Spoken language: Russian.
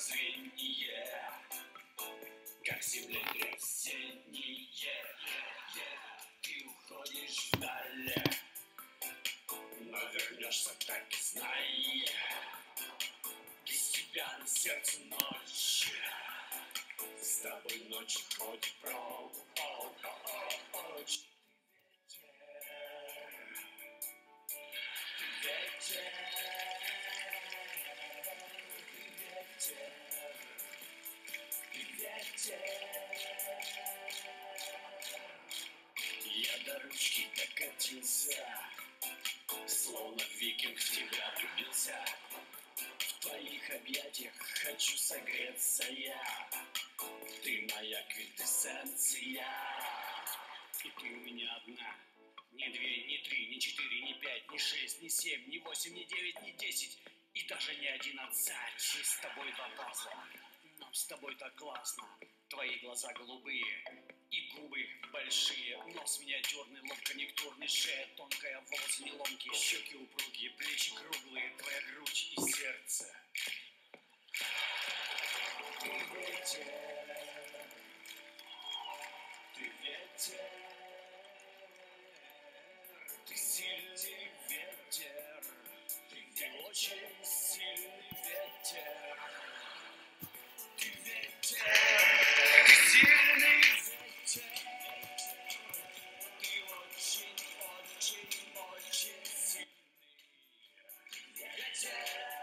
прозрение, как землетрясение. Ты уходишь вдаль, но вернешься, так и знай. Без тебя на сердце ночь, с тобой ночь ходит прочь. Я до ручки докатился, словно викинг в тебя влюбился. В твоих объятиях хочу согреться я. Ты моя квинтэссенция. И ты у меня одна. Ни две, ни три, ни четыре, ни пять, ни шесть, ни семь, ни восемь, ни девять, ни 10. И даже не 11. И с тобой два пазла. Нам с тобой так классно. Твои глаза голубые и губы большие. Нос миниатюрный, лоб конъюнктурный, шея тонкая, волосы неломкие, щеки упругие, плечи круглые, твоя грудь и сердце. Ты ветер, ты ветер, ты сильный ветер, ты очень сильный ветер. Ты ветер, ты сильный ветер, ты очень, очень, очень сильный ветер.